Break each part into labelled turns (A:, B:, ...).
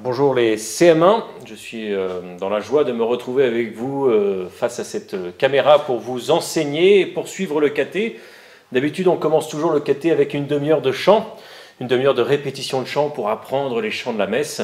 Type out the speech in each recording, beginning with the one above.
A: Bonjour les CM1, je suis dans la joie de me retrouver avec vous face à cette caméra pour vous enseigner et poursuivre le caté. D'habitude on commence toujours le caté avec une demi-heure de chant, une demi-heure de répétition de chant pour apprendre les chants de la messe.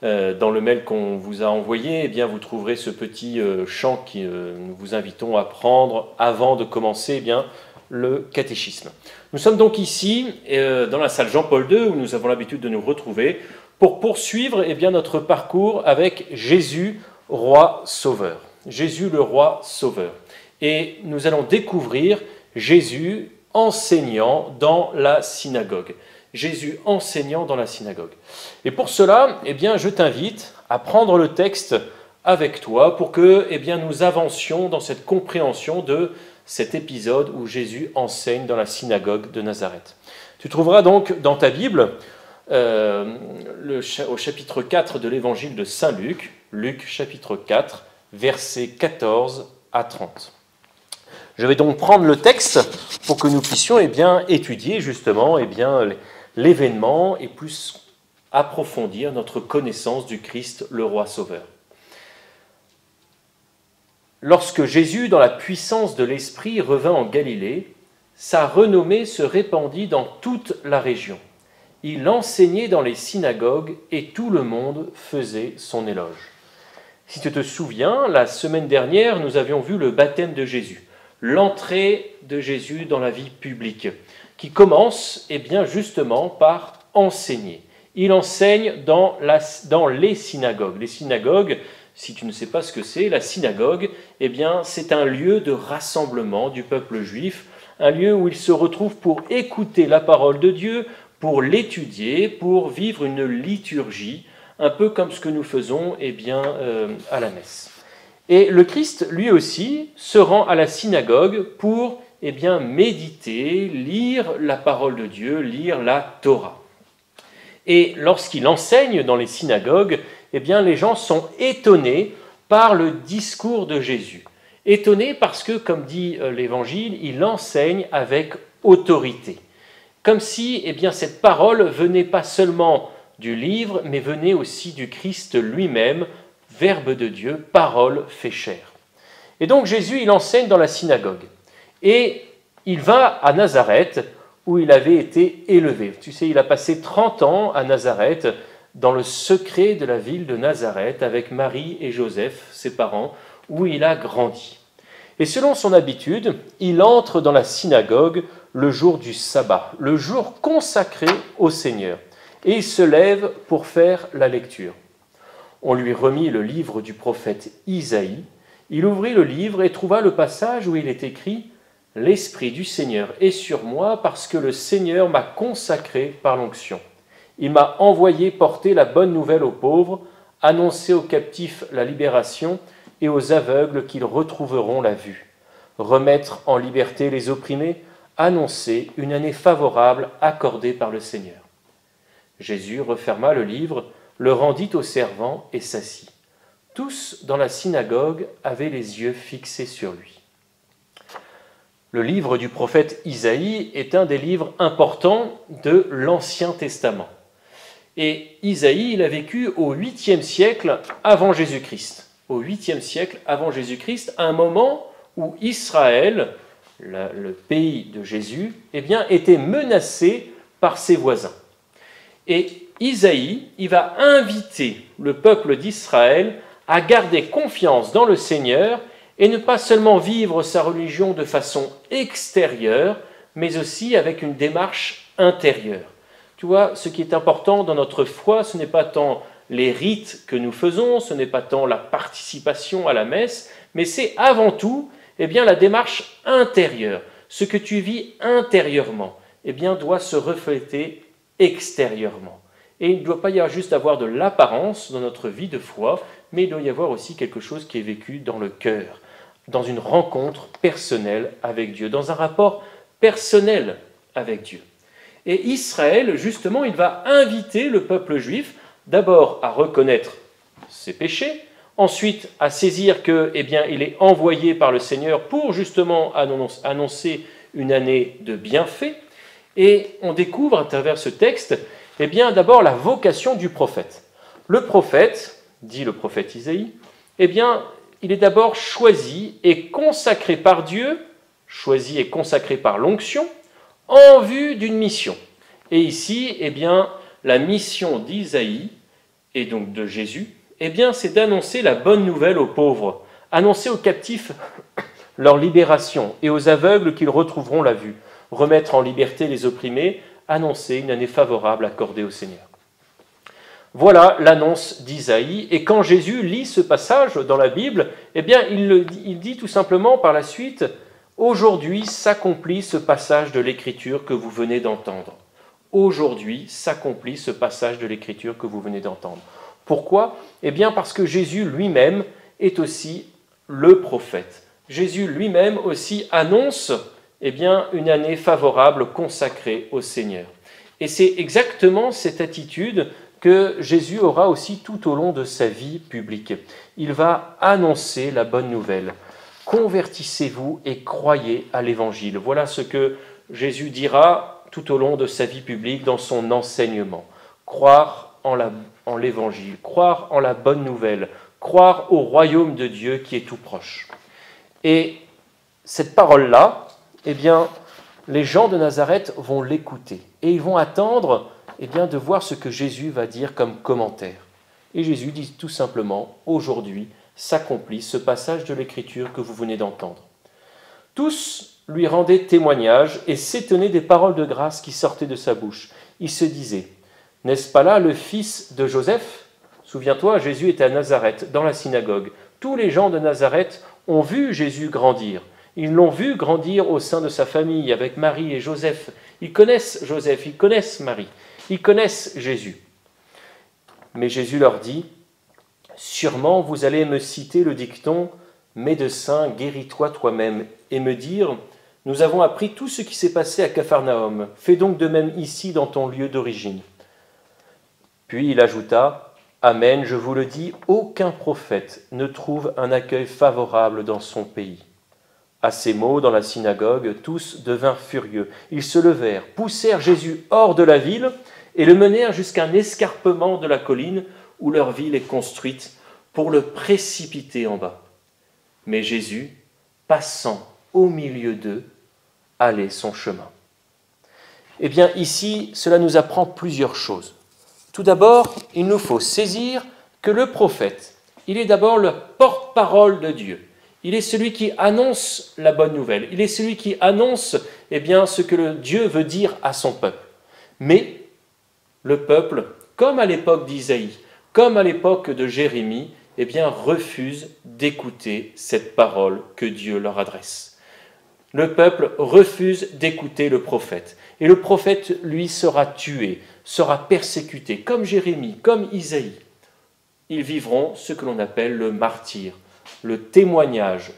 A: Dans le mail qu'on vous a envoyé, eh bien, vous trouverez ce petit chant que nous vous invitons à prendre avant de commencer eh bien, le catéchisme. Nous sommes donc ici dans la salle Jean-Paul II où nous avons l'habitude de nous retrouver pour poursuivre eh bien, notre parcours avec Jésus, roi sauveur. Jésus le roi sauveur. Et nous allons découvrir Jésus enseignant dans la synagogue. Jésus enseignant dans la synagogue. Et pour cela, eh bien, je t'invite à prendre le texte avec toi pour que eh bien, nous avancions dans cette compréhension de cet épisode où Jésus enseigne dans la synagogue de Nazareth. Tu trouveras donc dans ta Bible, au chapitre 4 de l'évangile de Saint Luc, Luc chapitre 4, versets 14 à 30. Je vais donc prendre le texte pour que nous puissions eh bien, étudier justement eh bien, l'événement et plus approfondir notre connaissance du Christ, le roi sauveur. Lorsque Jésus, dans la puissance de l'Esprit, revint en Galilée, sa renommée se répandit dans toute la région. Il enseignait dans les synagogues et tout le monde faisait son éloge. Si tu te souviens, la semaine dernière, nous avions vu le baptême de Jésus, l'entrée de Jésus dans la vie publique, qui commence eh bien, justement par enseigner. Il enseigne dans les synagogues. Les synagogues, si tu ne sais pas ce que c'est, la synagogue, eh bien, c'est un lieu de rassemblement du peuple juif, un lieu où ils se retrouvent pour écouter la parole de Dieu, pour l'étudier, pour vivre une liturgie, un peu comme ce que nous faisons eh bien, à la messe. Et le Christ, lui aussi, se rend à la synagogue pour eh bien, méditer, lire la parole de Dieu, lire la Torah. Et lorsqu'il enseigne dans les synagogues, eh bien, les gens sont étonnés par le discours de Jésus. Étonnés parce que, comme dit l'Évangile, il enseigne avec autorité. Comme si eh bien, cette parole venait pas seulement du livre, mais venait aussi du Christ lui-même, Verbe de Dieu, parole fait chair. Et donc Jésus, il enseigne dans la synagogue. Et il va à Nazareth, où il avait été élevé. Tu sais, il a passé 30 ans à Nazareth, dans le secret de la ville de Nazareth, avec Marie et Joseph, ses parents, où il a grandi. Et selon son habitude, il entre dans la synagogue le jour du sabbat, le jour consacré au Seigneur. Et il se lève pour faire la lecture. On lui remit le livre du prophète Isaïe. Il ouvrit le livre et trouva le passage où il est écrit « L'Esprit du Seigneur est sur moi parce que le Seigneur m'a consacré par l'onction. Il m'a envoyé porter la bonne nouvelle aux pauvres, annoncer aux captifs la libération et aux aveugles qu'ils retrouveront la vue, remettre en liberté les opprimés, annoncer une année favorable accordée par le Seigneur. » Jésus referma le livre, le rendit aux servants et s'assit. Tous dans la synagogue avaient les yeux fixés sur lui. Le livre du prophète Isaïe est un des livres importants de l'Ancien Testament. Et Isaïe, il a vécu au 8e siècle avant Jésus-Christ. Au 8e siècle avant Jésus-Christ, à un moment où Israël, le pays de Jésus, eh bien, était menacé par ses voisins. Et Isaïe, il va inviter le peuple d'Israël à garder confiance dans le Seigneur et ne pas seulement vivre sa religion de façon extérieure, mais aussi avec une démarche intérieure. Tu vois, ce qui est important dans notre foi, ce n'est pas tant les rites que nous faisons, ce n'est pas tant la participation à la messe, mais c'est avant tout eh bien, la démarche intérieure. Ce que tu vis intérieurement eh bien, doit se refléter extérieurement. Et il ne doit pas y avoir juste avoir de l'apparence dans notre vie de foi, mais il doit y avoir aussi quelque chose qui est vécu dans le cœur, dans une rencontre personnelle avec Dieu, dans un rapport personnel avec Dieu. Et Israël, justement, il va inviter le peuple juif d'abord à reconnaître ses péchés, ensuite à saisir que, eh bien, il est envoyé par le Seigneur pour justement annoncer une année de bienfaits. Et on découvre à travers ce texte, eh bien, d'abord la vocation du prophète. Le prophète, dit le prophète Isaïe, eh bien, il est d'abord choisi et consacré par Dieu, choisi et consacré par l'onction, en vue d'une mission. Et ici, eh bien, la mission d'Isaïe, et donc de Jésus, eh bien, c'est d'annoncer la bonne nouvelle aux pauvres, annoncer aux captifs leur libération et aux aveugles qu'ils retrouveront la vue, remettre en liberté les opprimés, annoncer une année favorable accordée au Seigneur. Voilà l'annonce d'Isaïe, et quand Jésus lit ce passage dans la Bible, eh bien, il dit tout simplement par la suite « Aujourd'hui s'accomplit ce passage de l'Écriture que vous venez d'entendre. » Aujourd'hui s'accomplit ce passage de l'Écriture que vous venez d'entendre. Pourquoi ? Eh bien, parce que Jésus lui-même est aussi le prophète. Jésus lui-même aussi annonce eh bien, une année favorable consacrée au Seigneur. Et c'est exactement cette attitude que Jésus aura aussi tout au long de sa vie publique. Il va annoncer la bonne nouvelle. Convertissez-vous et croyez à l'Évangile. Voilà ce que Jésus dira tout au long de sa vie publique dans son enseignement. Croire en l'Évangile, croire en la bonne nouvelle, croire au royaume de Dieu qui est tout proche. Et cette parole-là, eh bien, les gens de Nazareth vont l'écouter et ils vont attendre eh bien, de voir ce que Jésus va dire comme commentaire. Et Jésus dit tout simplement, aujourd'hui s'accomplit ce passage de l'Écriture que vous venez d'entendre. Tous lui rendaient témoignage et s'étonnaient des paroles de grâce qui sortaient de sa bouche. Ils se disaient, n'est-ce pas là le fils de Joseph ? Souviens-toi, Jésus était à Nazareth, dans la synagogue. Tous les gens de Nazareth ont vu Jésus grandir. Ils l'ont vu grandir au sein de sa famille avec Marie et Joseph. Ils connaissent Joseph, ils connaissent Marie, ils connaissent Jésus. Mais Jésus leur dit, « Sûrement vous allez me citer le dicton « Médecin, guéris-toi toi-même » et me dire « Nous avons appris tout ce qui s'est passé à Capharnaüm. Fais donc de même ici dans ton lieu d'origine. » Puis il ajouta, « Amen, je vous le dis, aucun prophète ne trouve un accueil favorable dans son pays. » À ces mots, dans la synagogue, tous devinrent furieux. Ils se levèrent, poussèrent Jésus hors de la ville et le menèrent jusqu'à un escarpement de la colline où leur ville est construite pour le précipiter en bas. Mais Jésus, passant au milieu d'eux, allait son chemin. Eh bien, ici, cela nous apprend plusieurs choses. Tout d'abord, il nous faut saisir que le prophète, il est d'abord le porte-parole de Dieu. Il est celui qui annonce la bonne nouvelle. Il est celui qui annonce eh bien, ce que le Dieu veut dire à son peuple. Mais le peuple, comme à l'époque d'Isaïe, comme à l'époque de Jérémie, eh bien, refuse d'écouter cette parole que Dieu leur adresse. Le peuple refuse d'écouter le prophète. Et le prophète, lui, sera tué, sera persécuté, comme Jérémie, comme Isaïe. Ils vivront ce que l'on appelle le martyre, le témoignage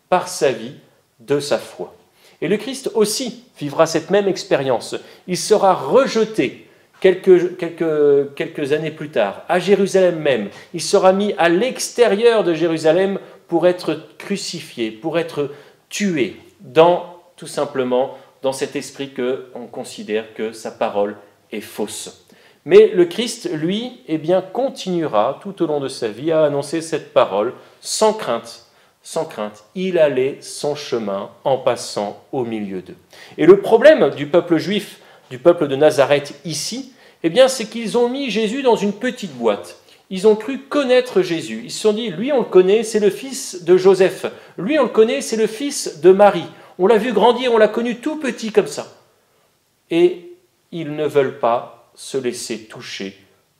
A: par sa vie de sa foi. Et le Christ aussi vivra cette même expérience. Il sera rejeté quelques années plus tard, à Jérusalem même. Il sera mis à l'extérieur de Jérusalem pour être crucifié, pour être tué, tout simplement dans cet esprit qu'on considère que sa parole est fausse. Mais le Christ, lui, eh bien, continuera tout au long de sa vie à annoncer cette parole sans crainte, sans crainte. Il allait son chemin en passant au milieu d'eux. Et le problème du peuple juif, du peuple de Nazareth ici, eh bien, c'est qu'ils ont mis Jésus dans une petite boîte. Ils ont cru connaître Jésus. Ils se sont dit, lui, on le connaît, c'est le fils de Joseph. Lui, on le connaît, c'est le fils de Marie. On l'a vu grandir, on l'a connu tout petit comme ça. Et ils ne veulent pas se laisser toucher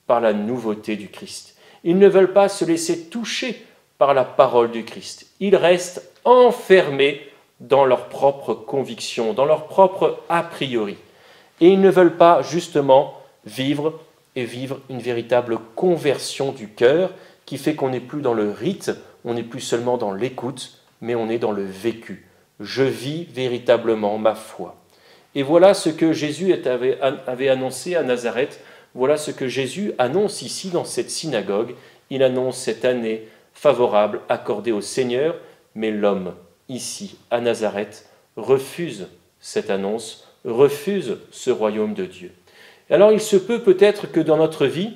A: par la nouveauté du Christ. Ils ne veulent pas se laisser toucher par la parole du Christ. Ils restent enfermés dans leurs propres convictions, dans leurs propres a priori. Et ils ne veulent pas justement vivre une véritable conversion du cœur qui fait qu'on n'est plus dans le rite, on n'est plus seulement dans l'écoute, mais on est dans le vécu. Je vis véritablement ma foi. Et voilà ce que Jésus avait annoncé à Nazareth, voilà ce que Jésus annonce ici dans cette synagogue. Il annonce cette année favorable accordée au Seigneur, mais l'homme, ici, à Nazareth, refuse cette annonce, refuse ce royaume de Dieu. Alors il se peut peut-être que dans notre vie,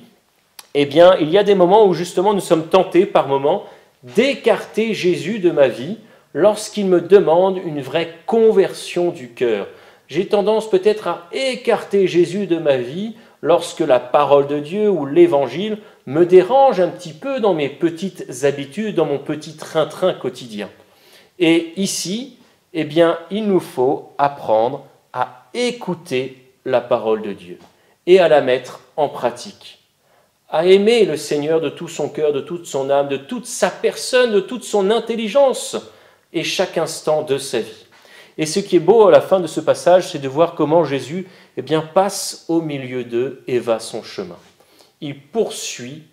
A: eh bien, il y a des moments où justement nous sommes tentés par moments d'écarter Jésus de ma vie lorsqu'il me demande une vraie conversion du cœur. J'ai tendance peut-être à écarter Jésus de ma vie lorsque la parole de Dieu ou l'Évangile me dérange un petit peu dans mes petites habitudes, dans mon petit train-train quotidien. Et ici, eh bien, il nous faut apprendre à écouter la parole de Dieu et à la mettre en pratique, à aimer le Seigneur de tout son cœur, de toute son âme, de toute sa personne, de toute son intelligence et chaque instant de sa vie. Et ce qui est beau à la fin de ce passage, c'est de voir comment Jésus eh bien, passe au milieu d'eux et va son chemin. Il poursuit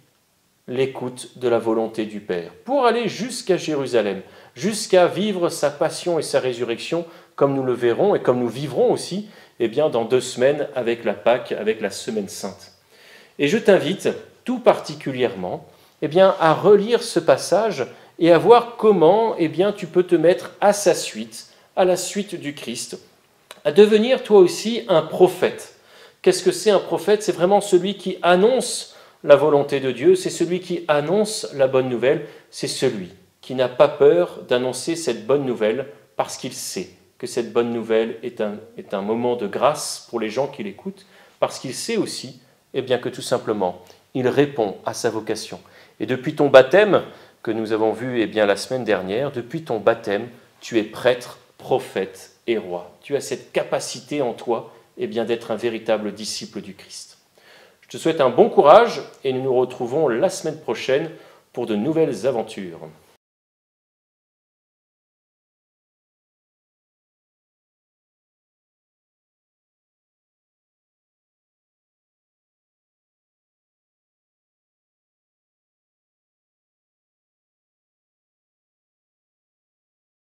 A: l'écoute de la volonté du Père pour aller jusqu'à Jérusalem, jusqu'à vivre sa passion et sa résurrection, comme nous le verrons et comme nous vivrons aussi eh bien, dans 2 semaines avec la Pâque, avec la Semaine Sainte. Et je t'invite tout particulièrement eh bien, à relire ce passage et à voir comment eh bien, tu peux te mettre à sa suite, à la suite du Christ, à devenir toi aussi un prophète. Qu'est-ce que c'est un prophète? C'est vraiment celui qui annonce la volonté de Dieu, c'est celui qui annonce la bonne nouvelle, c'est celui qui n'a pas peur d'annoncer cette bonne nouvelle parce qu'il sait que cette bonne nouvelle est un moment de grâce pour les gens qui l'écoutent, parce qu'il sait aussi eh bien, que tout simplement, il répond à sa vocation. Et depuis ton baptême, que nous avons vu eh bien, la semaine dernière, depuis ton baptême, tu es prêtre, prophète et roi. Tu as cette capacité en toi eh bien, d'être un véritable disciple du Christ. Je te souhaite un bon courage et nous nous retrouvons la semaine prochaine pour de nouvelles aventures.